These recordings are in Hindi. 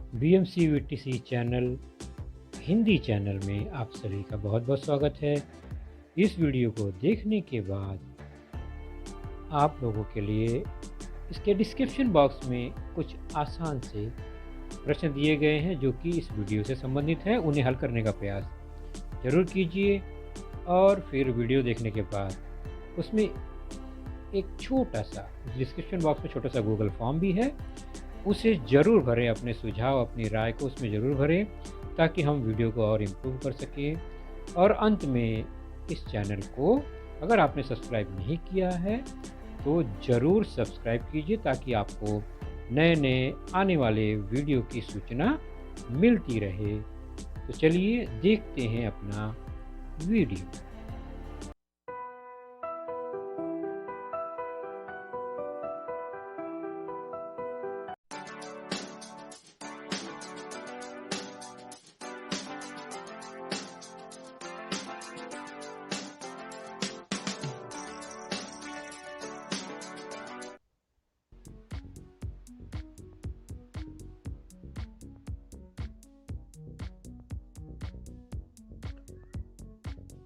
BMCVTC चैनल हिंदी चैनल में आप सभी का बहुत बहुत स्वागत है। इस वीडियो को देखने के बाद आप लोगों के लिए इसके डिस्क्रिप्शन बॉक्स में कुछ आसान से प्रश्न दिए गए हैं जो कि इस वीडियो से संबंधित है। उन्हें हल करने का प्रयास ज़रूर कीजिए और फिर वीडियो देखने के बाद उसमें एक छोटा सा डिस्क्रिप्शन बॉक्स में छोटा सा गूगल फॉर्म भी है, उसे ज़रूर भरें। अपने सुझाव अपनी राय को उसमें ज़रूर भरें ताकि हम वीडियो को और इम्प्रूव कर सकें। और अंत में इस चैनल को अगर आपने सब्सक्राइब नहीं किया है तो ज़रूर सब्सक्राइब कीजिए ताकि आपको नए नए आने वाले वीडियो की सूचना मिलती रहे। तो चलिए देखते हैं अपना वीडियो।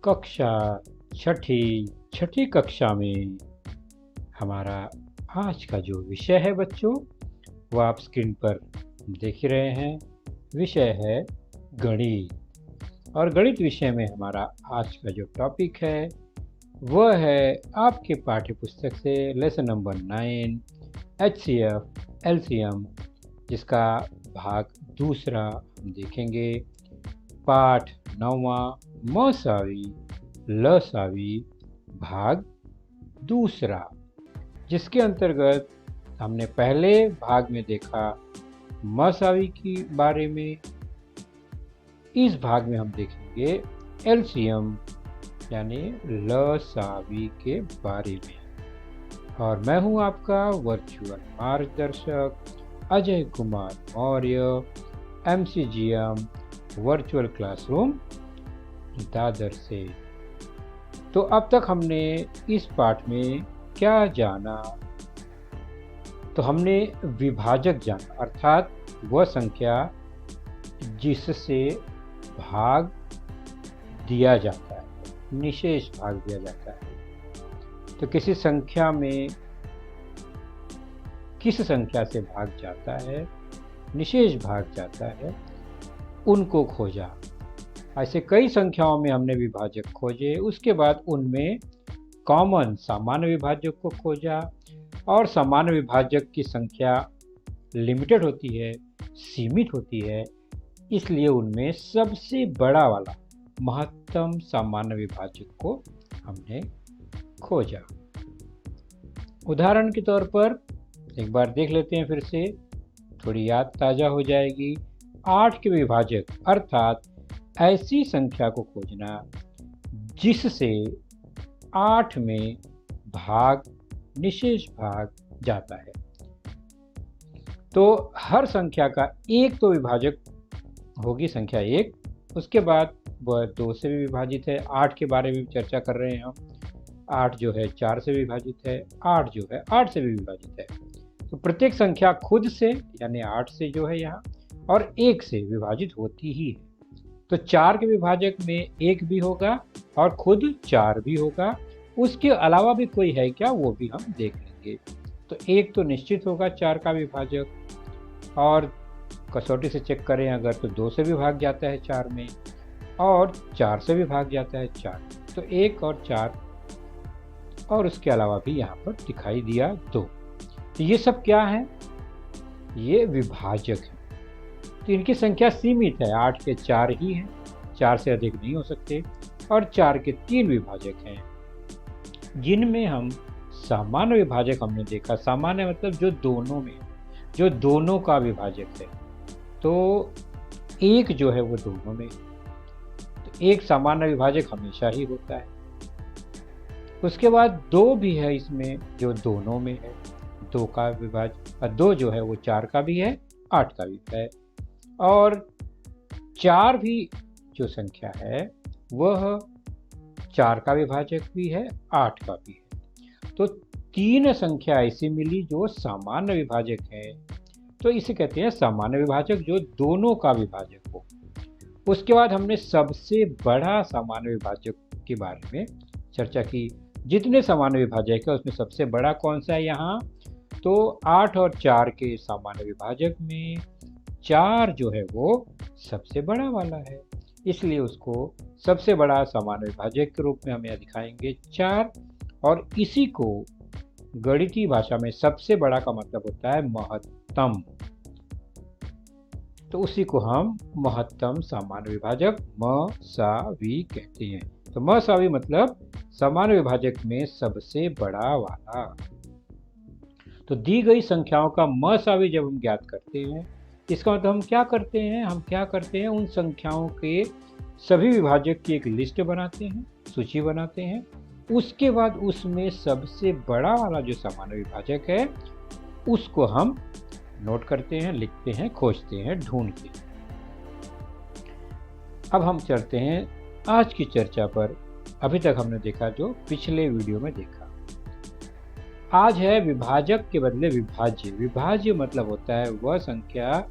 कक्षा छठी कक्षा में हमारा आज का जो विषय है बच्चों, वो आप स्क्रीन पर देख ही रहे हैं। विषय है गणित। और गणित विषय में हमारा आज का जो टॉपिक है वह है आपके पाठ्य पुस्तक से लेसन नंबर 9 HCF LCM, जिसका भाग दूसरा हम देखेंगे। पाठ 9वां मसावी लसावी भाग दूसरा, जिसके अंतर्गत हमने पहले भाग में देखा मसावी के बारे में। इस भाग में हम देखेंगे LCM यानी लसावी के बारे में। और मैं हूं आपका वर्चुअल मार्गदर्शक Ajay Kumar Maurya, MCGM virtual classroom Dadar से। तो अब तक हमने इस पाठ में क्या जाना? तो हमने विभाजक जाना, अर्थात वह संख्या जिससे भाग दिया जाता है, निशेष भाग दिया जाता है। तो किसी संख्या में किस संख्या से भाग जाता है, निशेष भाग जाता है, उनको खोजा। ऐसे कई संख्याओं में हमने विभाजक खोजे, उसके बाद उनमें कॉमन सामान्य विभाजक को खोजा। और सामान्य विभाजक की संख्या लिमिटेड होती है, सीमित होती है, इसलिए उनमें सबसे बड़ा वाला महत्तम सामान्य विभाजक को हमने खोजा। उदाहरण के तौर पर एक बार देख लेते हैं, फिर से थोड़ी याद ताज़ा हो जाएगी। 8 के विभाजक अर्थात ऐसी संख्या को खोजना जिससे 8 में भाग निशेष भाग जाता है। तो हर संख्या का एक तो विभाजक होगी संख्या 1, उसके बाद वह 2 से भी विभाजित है। 8 के बारे में चर्चा कर रहे हैं हम। 8 जो है 4 से विभाजित है, 8 जो है 8 से भी विभाजित है। तो प्रत्येक संख्या खुद से यानी 8 से जो है यहाँ और 1 से विभाजित होती ही है। तो 4 के विभाजक में 1 भी होगा और खुद 4 भी होगा। उसके अलावा भी कोई है क्या, वो भी हम देख लेंगे। तो 1 तो निश्चित होगा 4 का विभाजक, और कसौटी से चेक करें अगर तो 2 से भी भाग जाता है 4 में, और 4 से भी भाग जाता है 4। तो 1 और 4 और उसके अलावा भी यहाँ पर दिखाई दिया 2। तो ये सब क्या है? ये विभाजक है। तो इनकी संख्या सीमित है, 8 के 4 ही हैं, 4 से अधिक नहीं हो सकते। और 4 के 3 विभाजक हैं, जिनमें हम सामान्य विभाजक हमने देखा। सामान्य मतलब जो दोनों में, जो दोनों का विभाजक है। तो 1 जो है वो दोनों में, तो 1 सामान्य विभाजक हमेशा ही होता है। उसके बाद 2 भी है इसमें जो दोनों में है, 2 का विभाजक। 2 जो है वो 4 का भी है, 8 का भी है। और 4 भी जो संख्या है वह 4 का विभाजक भी है, 8 का भी है। तो 3 संख्या ऐसी मिली जो सामान्य विभाजक है, तो इसे कहते हैं सामान्य विभाजक, जो दोनों का विभाजक हो। उसके बाद हमने सबसे बड़ा सामान्य विभाजक के बारे में चर्चा की। जितने सामान्य विभाजक है उसमें सबसे बड़ा कौन सा है यहाँ, तो 8 और 4 के सामान्य विभाजक में 4 जो है वो सबसे बड़ा वाला है, इसलिए उसको सबसे बड़ा सामान्य विभाजक के रूप में हम यहाँ दिखाएंगे 4। और इसी को गणितीय भाषा में सबसे बड़ा का मतलब होता है महत्तम, तो उसी को हम महत्तम सामान्य विभाजक मसावी कहते हैं। तो मसावी मतलब सामान्य विभाजक में सबसे बड़ा वाला। तो दी गई संख्याओं का मसावी जब हम ज्ञात करते हैं, इसका मतलब हम क्या करते हैं, उन संख्याओं के सभी विभाजक की एक लिस्ट बनाते हैं, सूची बनाते हैं। उसके बाद उसमें सबसे बड़ा वाला जो सामान्य विभाजक है उसको हम नोट करते हैं, लिखते हैं, खोजते हैं, ढूंढते हैं। अब हम चलते हैं आज की चर्चा पर। अभी तक हमने देखा जो पिछले वीडियो में देखा। आज है विभाजक के बदले विभाज्य। विभाज्य मतलब होता है वह संख्या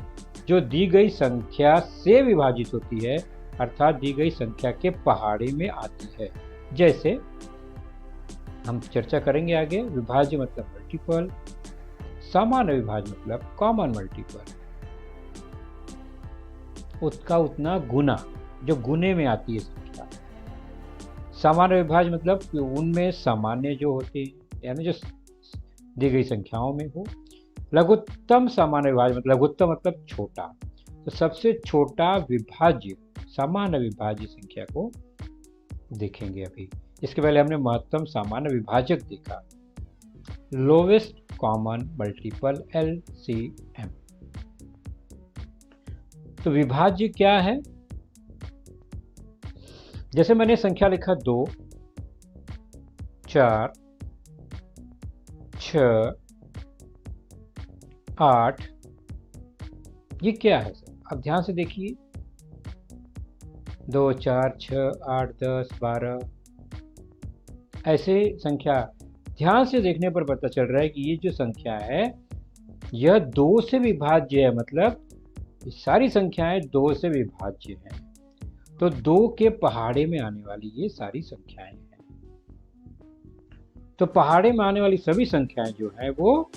जो दी गई संख्या से विभाजित होती है, अर्थात दी गई संख्या के पहाड़े में आती है। जैसे हम चर्चा करेंगे आगे, विभाज्य मतलब मल्टीपल, सामान्य विभाज्य मतलब कॉमन मल्टीपल, उसका उतना गुना जो गुने में आती है संख्या। सामान्य विभाज्य मतलब उनमें सामान्य जो होते हैं, यानी जो दी गई संख्याओं में हो। लघुत्तम सामान्य विभाज्य मतलब लघुत्तम मतलब छोटा, तो सबसे छोटा विभाज्य सामान्य विभाज्य संख्या को देखेंगे अभी। इसके पहले हमने महत्तम सामान्य विभाजक देखा, लोवेस्ट कॉमन मल्टीपल LCM। तो विभाज्य क्या है, जैसे मैंने संख्या लिखा 2, 4, 6, 8, ये क्या है सर? अब ध्यान से देखिए, 2, 4, 6, 8, 10, 12 ऐसे संख्या ध्यान से देखने पर पता चल रहा है कि ये जो संख्या है यह 2 से विभाज्य है, मतलब ये सारी संख्याएं 2 से विभाज्य हैं। तो 2 के पहाड़े में आने वाली ये सारी संख्याएं हैं। तो पहाड़े में आने वाली सभी संख्याएं जो है वो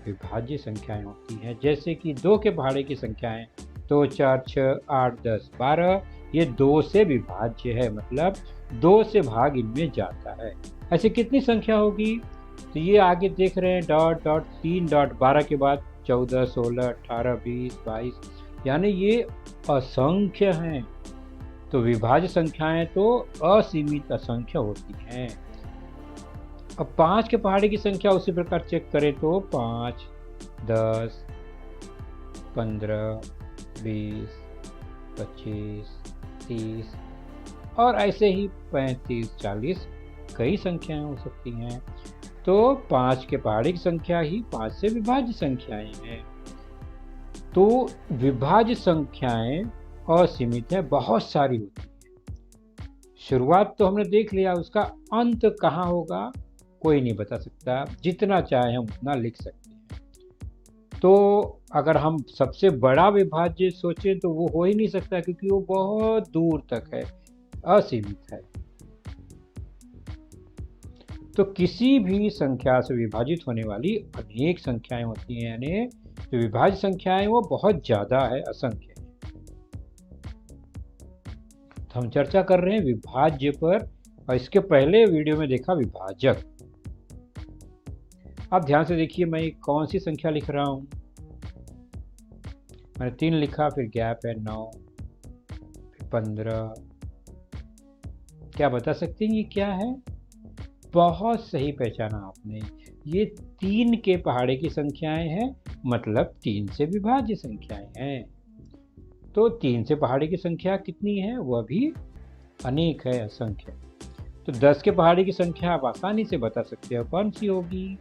विभाज्य संख्याएं होती हैं। जैसे कि 2 के पहाड़े की संख्याएं 2, 4, 6, 8, 10, 12 ये 2 से विभाज्य है, मतलब 2 से भाग इनमें जाता है। ऐसे कितनी संख्या होगी, तो ये आगे देख रहे हैं डॉट डॉट 3 डॉट 12 के बाद 14, 16, 18, 20, 22, यानी ये असंख्य हैं। तो विभाज्य संख्याएं तो असीमित असंख्य होती हैं। अब 5 के पहाड़े की संख्या उसी प्रकार चेक करें तो 5, 10, 15, 20, 25, 30 और ऐसे ही 35, 40 कई संख्याएं हो सकती हैं। तो 5 के पहाड़े की संख्या ही 5 से विभाज्य संख्याएं हैं। तो विभाज्य संख्याएं असीमित है, बहुत सारी होती है। शुरुआत तो हमने देख लिया, उसका अंत कहाँ होगा कोई नहीं बता सकता, जितना चाहे हम उतना लिख सकते हैं। तो अगर हम सबसे बड़ा विभाज्य सोचें तो वो हो ही नहीं सकता, क्योंकि वो बहुत दूर तक है, असीमित है। तो किसी भी संख्या से विभाजित होने वाली अनेक संख्याएं होती हैं, यानी जो विभाज्य संख्याएं वो बहुत ज्यादा है, असंख्य है। तो हम चर्चा कर रहे हैं विभाज्य पर, और इसके पहले वीडियो में देखा विभाजक। अब ध्यान से देखिए मैं कौन सी संख्या लिख रहा हूं। मैंने 3 लिखा, फिर गैप है 9, फिर 15। क्या बता सकते हैं ये क्या है? बहुत सही पहचाना आपने, ये 3 के पहाड़े की संख्याएं हैं, मतलब 3 से विभाज्य संख्याएं हैं। तो 3 से पहाड़े की संख्या कितनी है, वह भी अनेक है, असंख्य। तो 10 के पहाड़े की संख्या आप आसानी से बता सकते हो कौन सी होगी।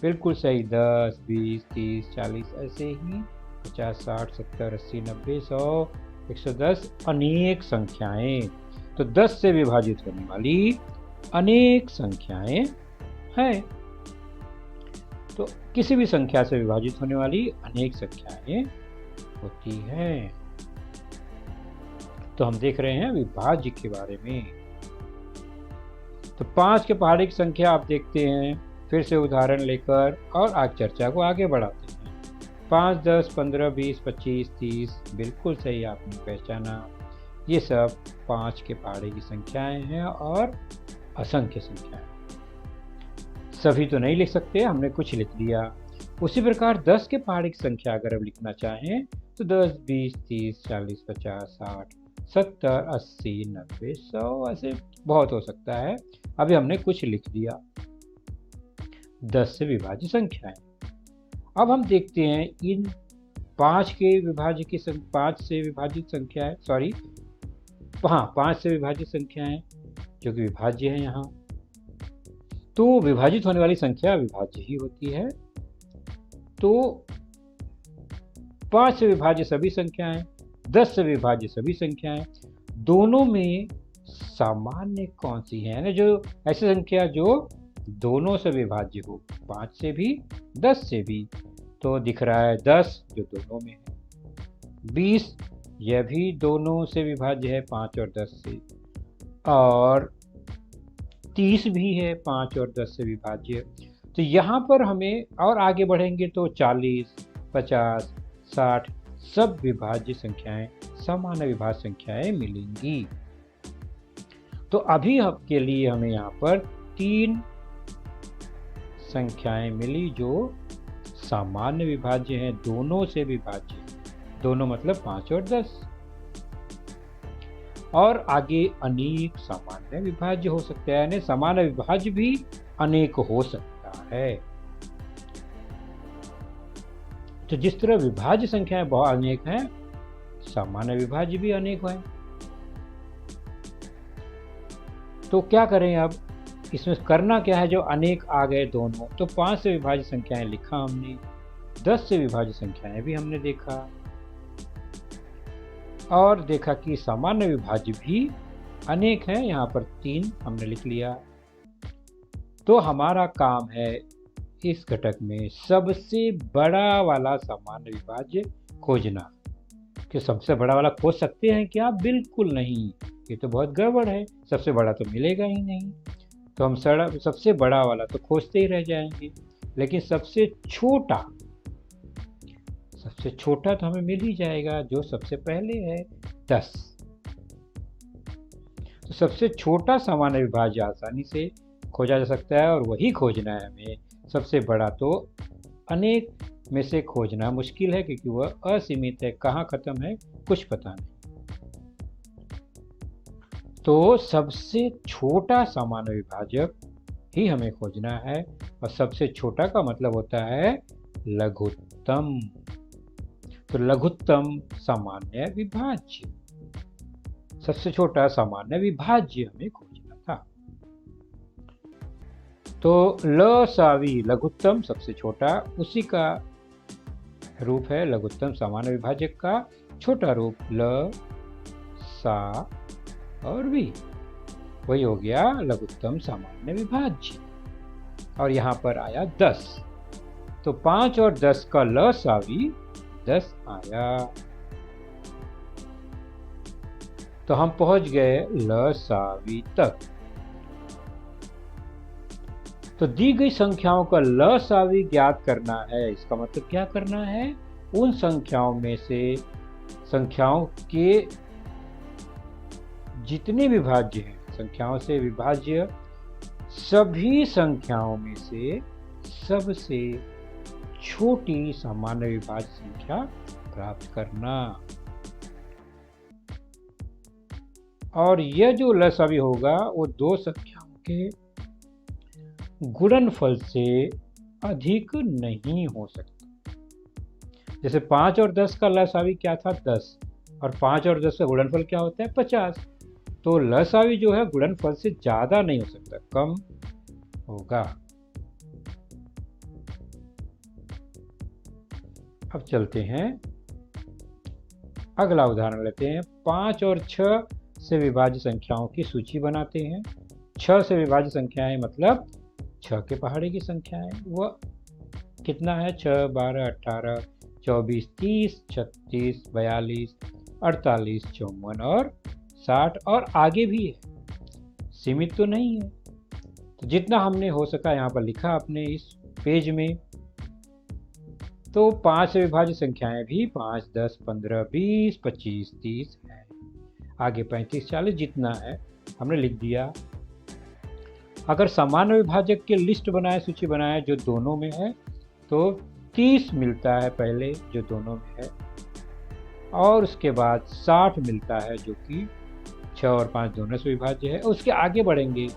बिल्कुल सही, 10, 20, 30, 40 ऐसे ही 50, 60, 70, 80, 90, 100, 110 अनेक संख्याएं। तो 10 से विभाजित होने वाली अनेक संख्याएं हैं। तो किसी भी संख्या से विभाजित होने वाली अनेक संख्याएं होती हैं। तो हम देख रहे हैं विभाज्य के बारे में। तो 5 के पहाड़े की संख्या आप देखते हैं, फिर से उदाहरण लेकर और आज चर्चा को आगे बढ़ाते हैं। 5, 10, 15, 20, 25, 30, बिल्कुल सही आपने पहचाना। ये सब 5 के पहाड़े की संख्याएं हैं और असंख्य संख्याएं। सभी तो नहीं लिख सकते, हमने कुछ लिख दिया। उसी प्रकार 10 के पहाड़े की संख्या अगर अब लिखना चाहें तो 10, 20, 30, 40, 50, 60, 70, 80, 90, 100, ऐसे बहुत हो सकता है। अभी हमने कुछ लिख दिया 10 से विभाज्य संख्याएं। अब हम देखते हैं इन 5 के विभाज्य की 5 से विभाजित संख्याएं, सॉरी हाँ 5 से विभाजित संख्याएं जो कि विभाज्य है यहाँ। तो विभाजित होने वाली संख्या विभाज्य ही होती है। तो 5 से विभाज्य सभी संख्याएं, 10 से विभाज्य सभी संख्याएं, दोनों में सामान्य कौन सी है? यानी जो ऐसी संख्या जो दोनों से विभाज्य हो, 5 से भी 10 से भी। तो दिख रहा है 10 जो दोनों में है, 20 यह भी दोनों से विभाज्य है 5 और 10 से, और 30 भी है 5 और 10 से विभाज्य। तो यहाँ पर हमें और आगे बढ़ेंगे तो 40, 50, 60 सब विभाज्य संख्याएं, समान विभाज्य संख्याएं मिलेंगी। तो अभी के लिए हमें यहाँ पर 3 संख्याएं मिली जो सामान्य विभाज्य हैं, दोनों से विभाज्य, दोनों मतलब 5 और 10। और आगे अनेक सामान्य विभाज्य हो सकता है, यानी सामान्य विभाज्य भी अनेक हो सकता है। तो जिस तरह विभाज्य संख्याएं बहुत अनेक हैं, सामान्य विभाज्य भी अनेक हैं। तो क्या करें अब इसमें करना क्या है? जो अनेक आ गए दोनों, तो 5 से विभाज्य संख्याएं लिखा हमने, 10 से विभाज्य संख्याएं भी हमने देखा, और देखा कि सामान्य विभाज्य भी अनेक हैं। यहाँ पर 3 हमने लिख लिया। तो हमारा काम है इस घटक में सबसे बड़ा वाला सामान्य विभाज्य खोजना। कि सबसे बड़ा वाला खोज सकते हैं क्या? बिल्कुल नहीं, ये तो बहुत गड़बड़ है, सबसे बड़ा तो मिलेगा ही नहीं। तो हम सबसे बड़ा वाला तो खोजते ही रह जाएंगे, लेकिन सबसे छोटा तो हमें मिल ही जाएगा, जो सबसे पहले है 10। तो सबसे छोटा सामान्य विभाज्य आसानी से खोजा जा सकता है, और वही खोजना है हमें। सबसे बड़ा तो अनेक में से खोजना मुश्किल है, क्योंकि वह असीमित है, कहाँ खत्म है कुछ पता नहीं। तो सबसे छोटा सामान्य विभाजक ही हमें खोजना है, और सबसे छोटा का मतलब होता है लघुत्तम। तो लघुत्तम सामान्य विभाज्य, सबसे छोटा सामान्य विभाज्य हमें खोजना था। तो लसावी लघुत्तम सबसे छोटा, उसी का रूप है लघुत्तम सामान्य विभाजक का छोटा रूप ल सा और वी, वही हो गया लघुत्तम सामान्य विभाज्य। और यहाँ पर आया 10, तो 5 और 10 का लसावी 10 आया। तो हम पहुंच गए लसावी तक। तो दी गई संख्याओं का लसावी ज्ञात करना है। इसका मतलब क्या करना है? उन संख्याओं में से संख्याओं के जितने विभाज्य हैं, संख्याओं से विभाज्य सभी संख्याओं में से सबसे छोटी सामान्य विभाज्य संख्या प्राप्त करना। और यह जो लसावी होगा वो दो संख्याओं के गुणनफल से अधिक नहीं हो सकता। जैसे 5 और 10 का लसावी क्या था? 10, और 5 और 10 का गुणनफल क्या होता है? 50। तो लसावी जो है गुणनफल से ज्यादा नहीं हो सकता, कम होगा। अब चलते हैं अगला उदाहरण लेते हैं। 5 और 6 से विभाज्य संख्याओं की सूची बनाते हैं। 6 से विभाज्य संख्याएं मतलब 6 के पहाड़े की संख्याएं, वह कितना है? 6, 12, 18, 24, 30, 36, 42, 48, 54 और 60 और आगे भी है, सीमित तो नहीं है। तो जितना हमने हो सका यहाँ पर लिखा अपने इस पेज में। तो 5 से विभाज्य संख्याएं भी 5, 10, 15, 20, 25, 30 है। आगे 35, 40 जितना है हमने लिख दिया। अगर सामान्य विभाजक के लिस्ट बनाए, सूची बनाए जो दोनों में है, तो 30 मिलता है पहले जो दोनों में है, और उसके बाद 60 मिलता है जो कि 6 और 5 दोनों से विभाज्य है। उसके आगे बढ़ेंगे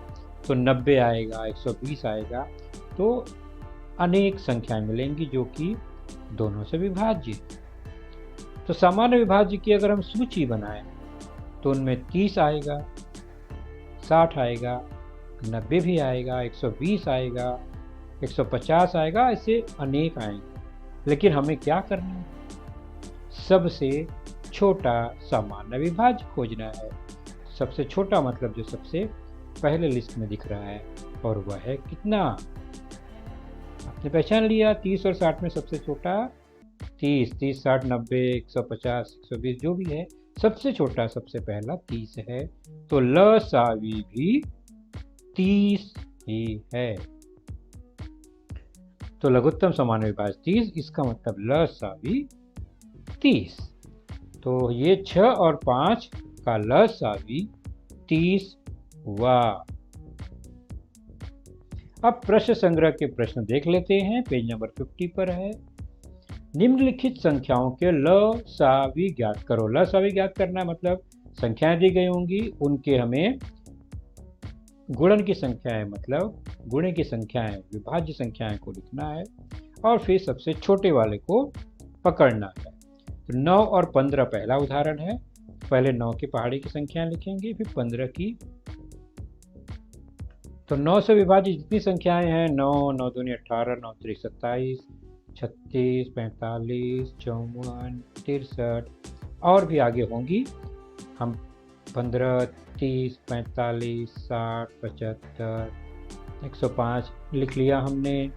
तो 90 आएगा, 120 आएगा, तो अनेक संख्याएं मिलेंगी जो कि दोनों से विभाज्य। तो सामान्य विभाज्य की अगर हम सूची बनाएं तो उनमें 30 आएगा, 60 आएगा, 90 भी आएगा, 120 आएगा, 150 आएगा, ऐसे अनेक आएंगे। लेकिन हमें क्या करना है? सबसे छोटा सामान्य विभाज्य खोजना है। सबसे छोटा मतलब जो सबसे पहले लिस्ट में दिख रहा है, और वह है कितना? आपने पहचान लिया 30 और 60 में सबसे छोटा 30, 30, 60, 90, 150, 120 जो भी है, सबसे छोटा सबसे पहला 30 है। तो लसावी भी 30 ही है। तो लघुत्तम सामान्य विभाज्य 30, इसका मतलब लसावी 30। तो ये 6 और 5 का लसावी 30 हुआ। अब प्रश्न संग्रह के प्रश्न देख लेते हैं, पेज नंबर 50 पर है। निम्नलिखित संख्याओं के लसावी ज्ञात करो। लसावी ज्ञात करना मतलब संख्याएं दी गई होंगी, उनके हमें गुणन की संख्याएं मतलब गुणे की संख्याएं, विभाज्य संख्याएं को लिखना है, और फिर सबसे छोटे वाले को पकड़ना है। तो 9 और 15 पहला उदाहरण है। पहले 9 की पहाड़ी की संख्याएं लिखेंगे, फिर 15 की। तो 9 से विभाजित जितनी संख्याएं हैं, 9, 9 दूनी 18, 9 3 27, 36, 45, 54, 63 और भी आगे होंगी। हम 15, 30, 45, 60, 75, 105 लिख लिया हमने।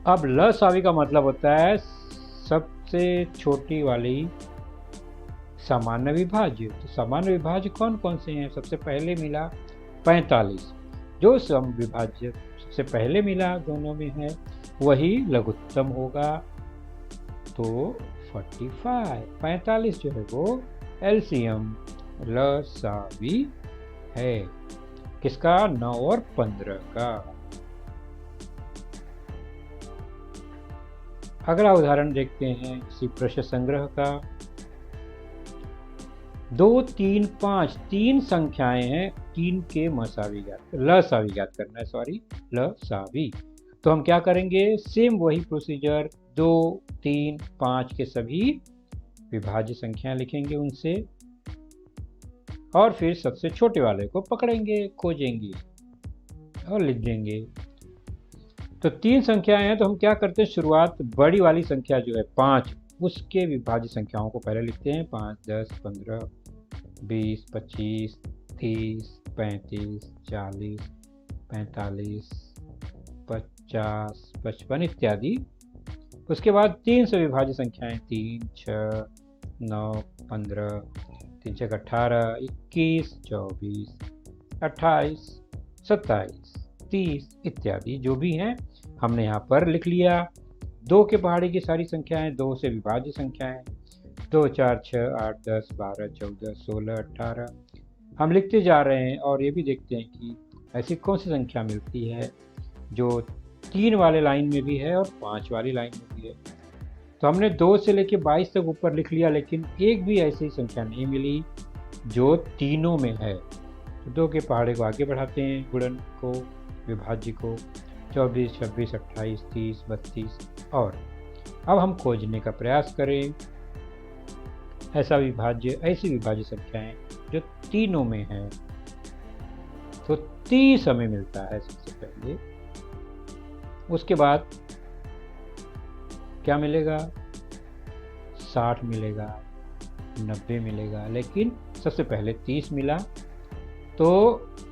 अब लसावी का मतलब होता है सबसे छोटी वाली सामान्य विभाज्य। तो सामान्य विभाज्य कौन कौन से हैं? सबसे पहले मिला 45, जो सम विभाज्य सबसे पहले मिला दोनों में है, वही लघुत्तम होगा। तो 45 जो है वो एलसीएम लसावी है। किसका? 9 और 15 का। अगला उदाहरण देखते हैं इसी प्रश्न संग्रह का। 2, 3, 5 तीन संख्याएं हैं, 3 के लसावी ज्ञात करना है, सॉरी लसावी। तो हम क्या करेंगे? सेम वही प्रोसीजर, 2, 3, 5 के सभी विभाज्य संख्याएं लिखेंगे उनसे, और फिर सबसे छोटे वाले को पकड़ेंगे, खोजेंगे और लिख देंगे। तो 3 संख्याएं हैं, तो हम क्या करते हैं? शुरुआत बड़ी वाली संख्या जो है 5, उसके विभाज्य संख्याओं को पहले लिखते हैं। 5, 10, 15, 20, 25, 30, 35, 40, 45, 50, 55 इत्यादि। उसके बाद 3 से विभाज्य संख्याएं 3, 6, 9, 15, 3, 6, 18, 21, 24, 28, 27, 30 इत्यादि जो भी हैं हमने यहाँ पर लिख लिया। 2 के पहाड़ी की सारी संख्याएं 2 से विभाज्य संख्याएं, 2, 4, 6, 8, 10, 12, 14, 16, 18 हम लिखते जा रहे हैं, और ये भी देखते हैं कि ऐसी कौन सी संख्या मिलती है जो 3 वाले लाइन में भी है और 5 वाली लाइन में भी है। तो हमने 2 से लेकर 22 तक ऊपर लिख लिया, लेकिन एक भी ऐसी संख्या नहीं मिली जो तीनों में है। तो 2 के पहाड़े को आगे बढ़ाते हैं, गुणन को, विभाज्य को, 24, 26, 28, 30, 32 और अब हम खोजने का प्रयास करें ऐसी विभाज्य संख्याएं जो तीनों में है। तो 30 हमें मिलता है सबसे पहले। उसके बाद क्या मिलेगा? 60 मिलेगा, 90 मिलेगा, लेकिन सबसे पहले 30 मिला। तो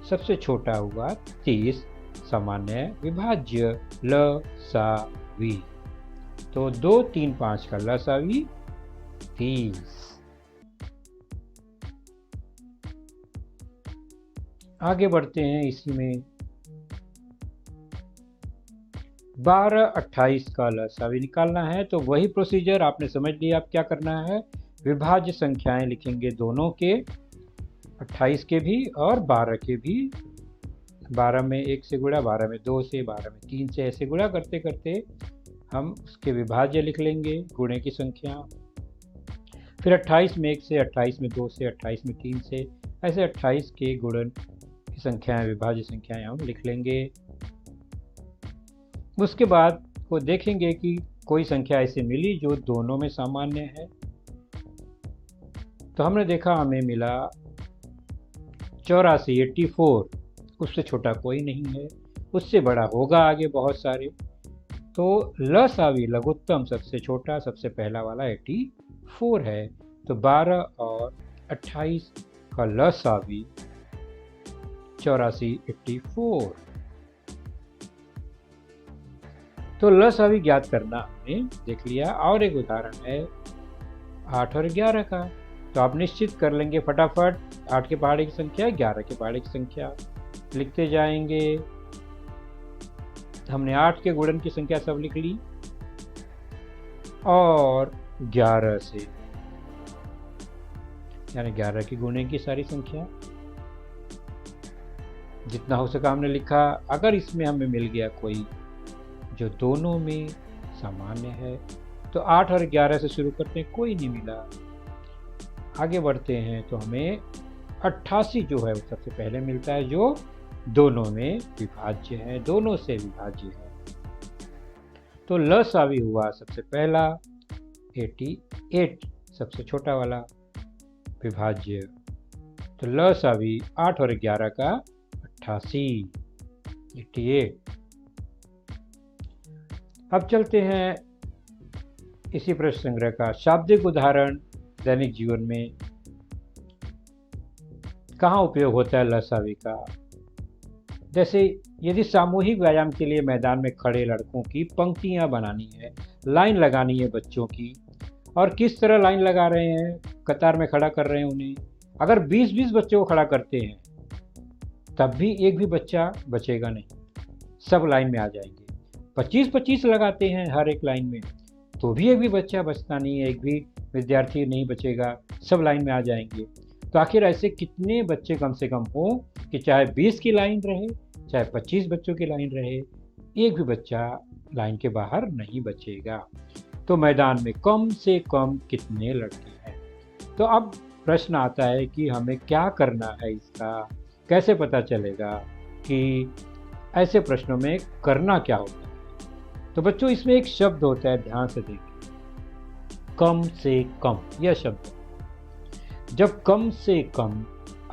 सबसे छोटा हुआ 30, सामान्य विभाज्य ल सा वी। तो 2, 3, 5 का लसावी 30। आगे बढ़ते हैं इसी में 12, 28 का लसावी निकालना है। तो वही प्रोसीजर आपने समझ लिया। अब क्या करना है, विभाज्य संख्याएं लिखेंगे दोनों के, 28 के भी और 12 के भी। 12 में 1 से गुणा, 12 में 2 से, 12 में 3 से, ऐसे गुणा करते करते हम उसके विभाज्य लिख लेंगे, गुणे की संख्या। फिर 28 में 1 से, 28 में 2 से, 28 में 3 से, ऐसे 28 के गुणन की संख्याएं, विभाज्य संख्याएं हम लिख लेंगे। उसके बाद को देखेंगे कि कोई संख्या ऐसे मिली जो दोनों में सामान्य है। तो हमने देखा हमें मिला 84, 84, उससे छोटा कोई नहीं है, उससे बड़ा होगा आगे बहुत सारे। तो लसावी लघुत्तम सबसे छोटा, सबसे पहला वाला 84 है। तो 12 और 28 का लसावी 84, 84। तो लसावी ज्ञात करना हमने देख लिया। और एक उदाहरण है 8 और 11 का। तो आप निश्चित कर लेंगे फटाफट, 8 के पहाड़े की संख्या, 11 के पहाड़े की संख्या लिखते जाएंगे। हमने 8 के गुणन की संख्या सब लिख ली और 11 से, यानी 11 की गुणे की सारी संख्या जितना हो सका हमने लिखा। अगर इसमें हमें मिल गया कोई जो दोनों में सामान्य है तो 8 और 11 से शुरू करते हैं, कोई नहीं मिला। आगे बढ़ते हैं तो हमें 88 जो है वो सबसे पहले मिलता है, जो दोनों में विभाज्य है, दोनों से विभाज्य है। तो लसावी हुआ सबसे पहला 88, सबसे छोटा वाला विभाज्य। तो लसावी 8 और 11 का 88, 88। अब चलते हैं इसी प्रश्न संग्रह का शाब्दिक उदाहरण। दैनिक जीवन में कहाँ उपयोग होता है लसावी का? जैसे यदि सामूहिक व्यायाम के लिए मैदान में खड़े लड़कों की पंक्तियां बनानी है, लाइन लगानी है बच्चों की, और किस तरह लाइन लगा रहे हैं, कतार में खड़ा कर रहे हैं उन्हें। अगर 20-20 बच्चों को खड़ा करते हैं तब भी एक भी बच्चा बचेगा नहीं, सब लाइन में आ जाएंगे। 25-25 लगाते हैं हर एक लाइन में तो भी एक भी बच्चा बचता नहीं है, एक भी विद्यार्थी नहीं बचेगा, सब लाइन में आ जाएंगे। तो आखिर ऐसे कितने बच्चे कम से कम हो कि चाहे 20 की लाइन रहे, चाहे 25 बच्चों की लाइन रहे, एक भी बच्चा लाइन के बाहर नहीं बचेगा। तो मैदान में कम से कम कितने लड़के हैं? तो अब प्रश्न आता है कि हमें क्या करना है, इसका कैसे पता चलेगा कि ऐसे प्रश्नों में करना क्या होता है? तो बच्चों इसमें एक शब्द होता है, ध्यान से देखिए, कम से कम। यह शब्द जब कम से कम,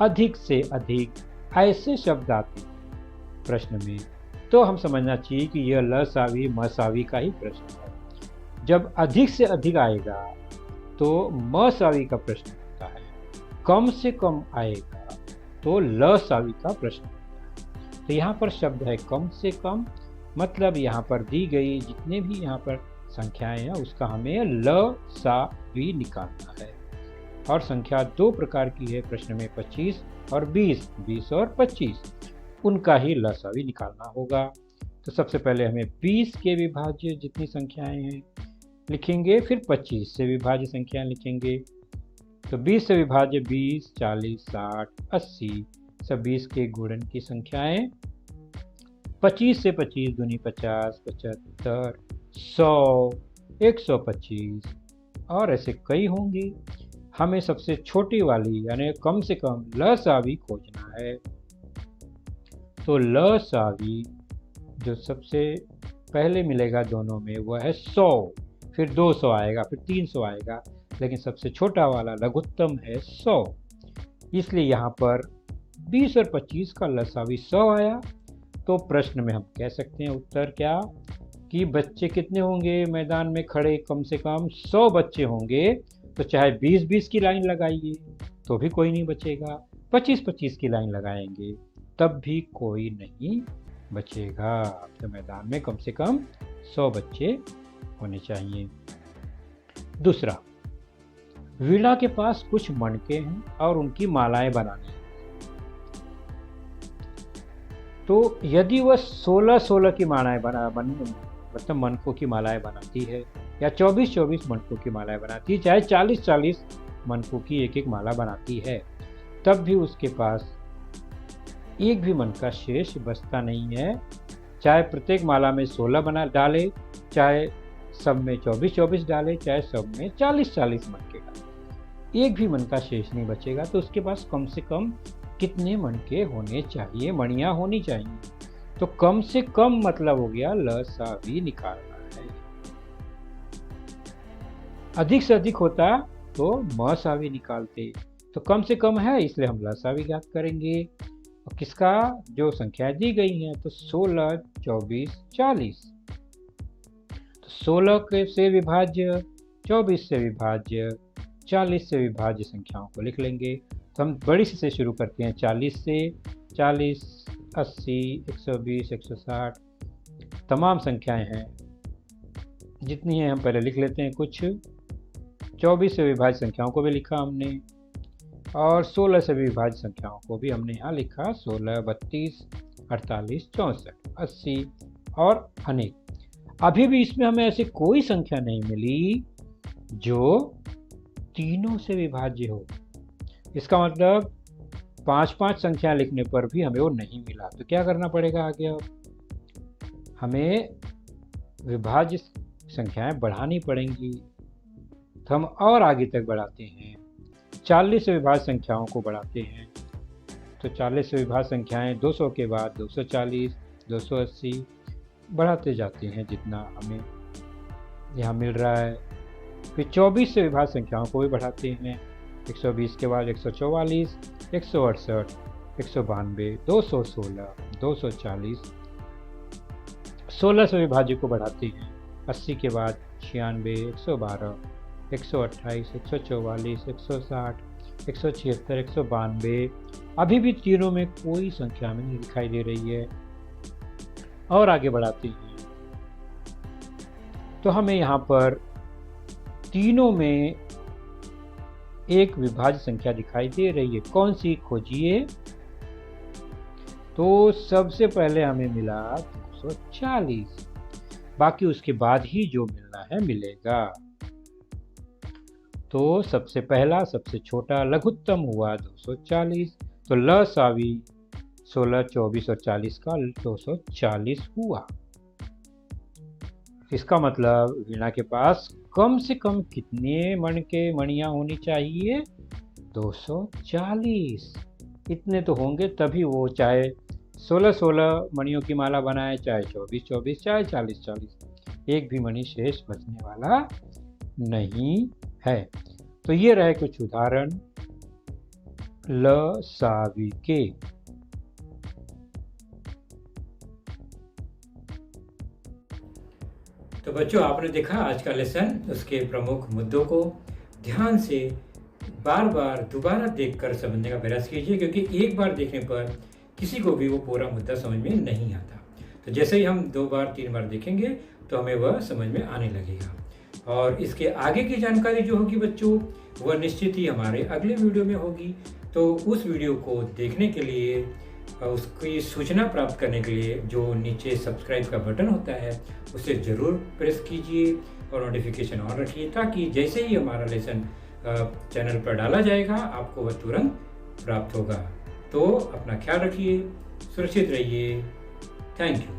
अधिक से अधिक ऐसे शब्द आते हैं प्रश्न में, तो हम समझना चाहिए कि यह लसावी मसावी का ही प्रश्न है। जब अधिक से अधिक आएगा तो मसावी का प्रश्न होता है, कम से कम आएगा तो लसावी का प्रश्न होता है। तो यहाँ पर शब्द है कम से कम, मतलब यहाँ पर दी गई जितने भी यहाँ पर संख्याएं हैं उसका हमें लसावी निकालना है। और संख्या दो प्रकार की है प्रश्न में, 25 और 20, 20 और 25, उनका ही लसावी निकालना होगा। तो सबसे पहले हमें 20 के विभाज्य जितनी संख्याएं हैं लिखेंगे, फिर 25 से विभाज्य संख्याएं लिखेंगे। तो 20 से विभाज्य 20, 40, 60, 80, सब 20 के गुणन की संख्याएं। 25 से 25 दूनी 50, 75, 100, 125 और ऐसे कई होंगी। हमें सबसे छोटी वाली यानी कम से कम लसावी खोजना है। तो लसावी जो सबसे पहले मिलेगा दोनों में वह है 100, फिर 200 आएगा, फिर 300 आएगा, लेकिन सबसे छोटा वाला लघुत्तम है 100। इसलिए यहाँ पर 20 और 25 का लसावी 100 आया। तो प्रश्न में हम कह सकते हैं उत्तर क्या कि बच्चे कितने होंगे मैदान में खड़े, कम से कम 100 बच्चे होंगे। तो चाहे 20-20 की लाइन लगाइए तो भी कोई नहीं बचेगा, 25-25 की लाइन लगाएंगे तब भी कोई नहीं बचेगा। तो मैदान में कम से कम 100 बच्चे होने चाहिए। दूसरा, वीणा के पास कुछ मणके हैं और उनकी मालाएं बनानी है। तो यदि वह 16-16 की मालाएं मतलब मणकों की मालाएं बनाती है, या 24-24 मणकों की मालाएं बनाती है, चाहे 40-40 मणकों की एक एक माला बनाती है, तब भी उसके पास एक भी मणका शेष बचता नहीं है। चाहे प्रत्येक माला में 16 बना डाले, चाहे सब में 24-24 डाले, चाहे सब में 40-40 मणके डाले, एक भी मणका शेष नहीं बचेगा। तो उसके पास कम से कम कितने मणके होने चाहिए, मणियां होनी चाहिए। तो कम से कम मतलब हो गया लसावी निकालना है। अधिक से अधिक होता तो मसावी निकालते। तो कम से कम है, इसलिए हम लसावी ज्ञात करेंगे। और किसका, जो संख्या दी गई है, तो 16, 24, 40। तो 16 से विभाज्य, 24 से विभाज्य, 40 से विभाज्य संख्याओं को लिख लेंगे। तो हम बड़ी से शुरू करते हैं। 40 से, 40, 80, 120, 160 तमाम संख्याएं हैं, जितनी हैं हम पहले लिख लेते हैं। कुछ 24 से विभाज्य संख्याओं को भी लिखा हमने, और 16 से विभाज्य संख्याओं को भी हमने यहाँ लिखा। 16, 32, 48, 64, 80 और अनेक। अभी भी इसमें हमें ऐसी कोई संख्या नहीं मिली जो तीनों से विभाज्य हो। इसका मतलब 5-5 संख्या लिखने पर भी हमें वो नहीं मिला। तो क्या करना पड़ेगा आगे? अब हमें विभाज्य संख्याएं बढ़ानी पड़ेंगी। तो हम और आगे तक बढ़ाते हैं, 40 से विभाज्य संख्याओं को बढ़ाते हैं। तो 40 से विभाज्य संख्याएं 200 के बाद 240, 280 बढ़ाते जाते हैं जितना हमें यहाँ मिल रहा है। फिर 24 से विभाज्य संख्याओं को भी बढ़ाते हैं। 120 के बाद 144, 168, 192, 216, 240। 16 से विभाज्य को बढ़ाते हैं। 80 के बाद 96, 112, 128, 144, 160, 176, 192। अभी भी तीनों में कोई संख्या में नहीं दिखाई दे रही है। और आगे बढ़ाते हैं तो हमें यहाँ पर तीनों में एक विभाज्य संख्या दिखाई दे रही है। कौन सी, खोजिए। तो सबसे पहले हमें मिला 240, बाकी उसके बाद ही जो मिलना है मिलेगा। तो सबसे पहला, सबसे छोटा लघुत्तम हुआ 240। तो लसावी 16, 24 और 40 का 240 हुआ। इसका मतलब वीणा के पास कम से कम कितने मणियां होनी चाहिए? 240। इतने तो होंगे तभी वो चाहे 16-16 मणियों की माला बनाए, चाहे 24-24, चाहे 40-40, एक भी मणि शेष बचने वाला नहीं है। तो ये रहे कुछ उदाहरण लसावी के। तो बच्चों, आपने देखा आज का लेसन, उसके प्रमुख मुद्दों को ध्यान से बार बार दोबारा देखकर समझने का प्रयास कीजिए, क्योंकि एक बार देखने पर किसी को भी वो पूरा मुद्दा समझ में नहीं आता। तो जैसे ही हम 2 बार 3 बार देखेंगे तो हमें वह समझ में आने लगेगा। और इसके आगे की जानकारी जो होगी बच्चों, वह निश्चित ही हमारे अगले वीडियो में होगी। तो उस वीडियो को देखने के लिए, उसकी सूचना प्राप्त करने के लिए जो नीचे सब्सक्राइब का बटन होता है उसे ज़रूर प्रेस कीजिए और नोटिफिकेशन ऑन रखिए, ताकि जैसे ही हमारा लेसन चैनल पर डाला जाएगा आपको वह तुरंत प्राप्त होगा। तो अपना ख्याल रखिए, सुरक्षित रहिए। Thank you.